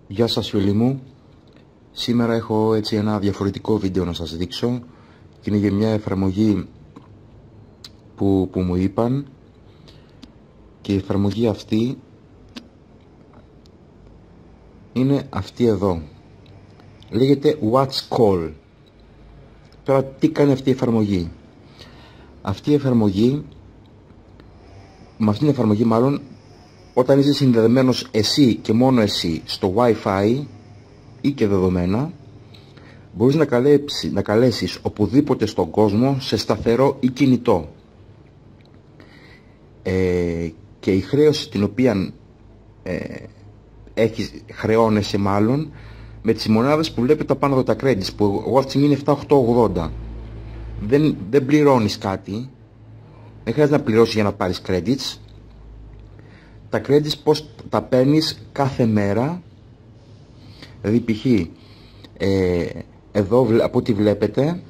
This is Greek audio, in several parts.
Γεια σας φίλοι μου. Σήμερα έχω έτσι ένα διαφορετικό βίντεο να σας δείξω και είναι για μια εφαρμογή που μου είπαν, και η εφαρμογή αυτή είναι αυτή εδώ. Λέγεται Watch Call. Τώρα τι κάνει αυτή η εφαρμογή? Αυτή η εφαρμογή, με αυτήν την εφαρμογή μάλλον, όταν είσαι συνδεδεμένος εσύ και μόνο εσύ στο Wi-Fi ή και δεδομένα, μπορείς να καλέσεις οπουδήποτε στον κόσμο σε σταθερό ή κινητό. Και η χρέωση την οποία χρεώνεσαι μάλλον με τις μονάδες που βλέπετε πάνω εδώ, τα credits, που εγώ αυτή τη στιγμή είναι 7.880. Δεν πληρώνεις κάτι, δεν χρειάζεται να πληρώσεις για να πάρεις credits. Τα credits πώς τα παίρνεις κάθε μέρα? Δηλαδή π.χ. εδώ από ό,τι βλέπετε,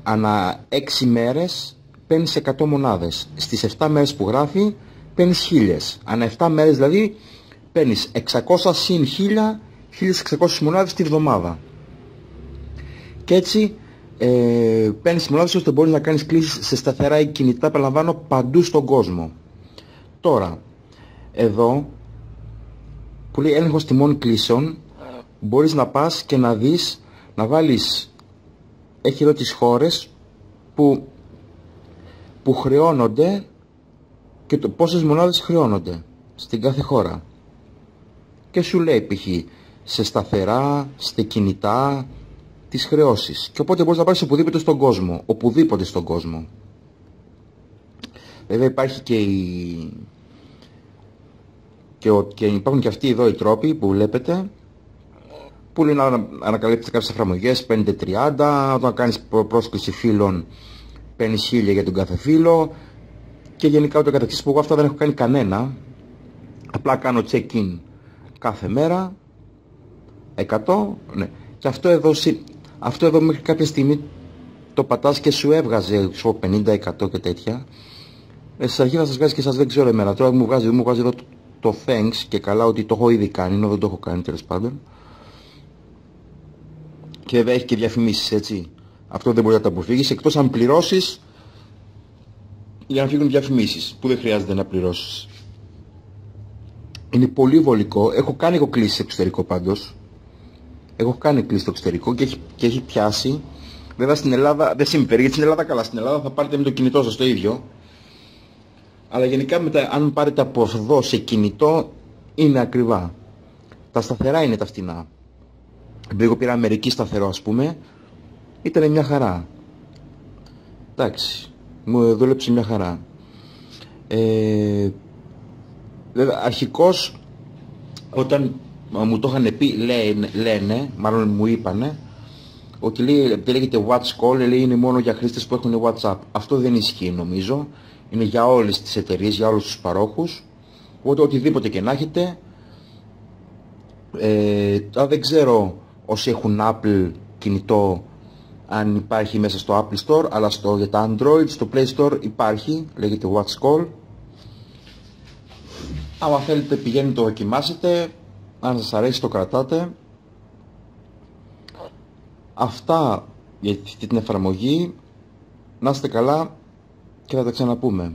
ανά 6 μέρες παίρνεις 100 μονάδες. Στις 7 μέρες που γράφει παίρνεις 1000. Ανά 7 μέρες δηλαδή παίρνεις 600 συν 1000, 1600 μονάδες τη βδομάδα. Και έτσι παίρνεις μονάδες ώστε μπορείς να κάνεις κλήσεις σε σταθερά ή κινητά, επαναλαμβάνω, παντού στον κόσμο. Τώρα, εδώ που λέει έλεγχος τιμών κλήσεων, μπορείς να πας και να δεις, να βάλεις, έχει εδώ τις χώρες που χρεώνονται και πόσες μονάδες χρεώνονται στην κάθε χώρα. Και σου λέει π.χ. σε σταθερά, σε κινητά, τις χρεώσεις. Και οπότε μπορείς να πάρεις οπουδήποτε στον κόσμο. Οπουδήποτε στον κόσμο. Βέβαια υπάρχει και υπάρχουν και αυτοί εδώ οι τρόποι που βλέπετε, που λένε να ανακαλύπτεις κάποιες εφαρμογές 5-30, όταν κάνεις πρόσκληση φίλων παίρνεις 1000 για τον κάθε φίλο, και γενικά ούτω καθεξής, που εγώ αυτά δεν έχω κάνει κανένα. Απλά κάνω check-in κάθε μέρα 100, ναι. Και αυτό εδώ μέχρι κάποια στιγμή το πατάς και σου έβγαζε 50-100 και τέτοια. Στις αρχές θα σας βγάζει και σας δεν ξέρω εμένα. Τώρα μου βγάζει εδώ το thanks, και καλά ότι το έχω ήδη κάνει, ενώ δεν το έχω κάνει τέλος πάντων. Και βέβαια έχει και διαφημίσεις, έτσι. Αυτό δεν μπορεί να το αποφύγεις, εκτός αν πληρώσεις για να φύγουν διαφημίσεις, που δεν χρειάζεται να πληρώσεις. Είναι πολύ βολικό. Έχω κάνει εγώ κλήσεις στο εξωτερικό πάντως. Έχω κάνει κλήσεις στο εξωτερικό και έχει πιάσει. Βέβαια στην Ελλάδα δεν συμφέρει, γιατί στην Ελλάδα καλά. Στην Ελλάδα θα πάρετε με το κινητό σας το ίδιο. Αλλά γενικά αν πάρετε από εδώ σε κινητό είναι ακριβά. Τα σταθερά είναι τα φτηνά. Εγώ πήρα Αμερική σταθερό, ας πούμε. Ήταν μια χαρά. Εντάξει, μου δούλεψε μια χαρά. Βέβαια αρχικώς όταν μου το είχαν πει, λένε, μάλλον μου είπανε, ότι λέγεται Watch Call, λέει είναι μόνο για χρήστες που έχουν WhatsApp. Αυτό δεν ισχύει νομίζω. Είναι για όλες τις εταιρείες, για όλους τους παρόχους. Οπότε οτιδήποτε και να έχετε. Δεν ξέρω όσοι έχουν Apple κινητό αν υπάρχει μέσα στο Apple Store, αλλά για τα Android, στο Play Store υπάρχει, λέγεται Watch Call. Άμα θέλετε πηγαίνετε το δοκιμάσετε, αν σας αρέσει το κρατάτε. Αυτά για αυτή την εφαρμογή. Να είστε καλά και θα τα ξαναπούμε.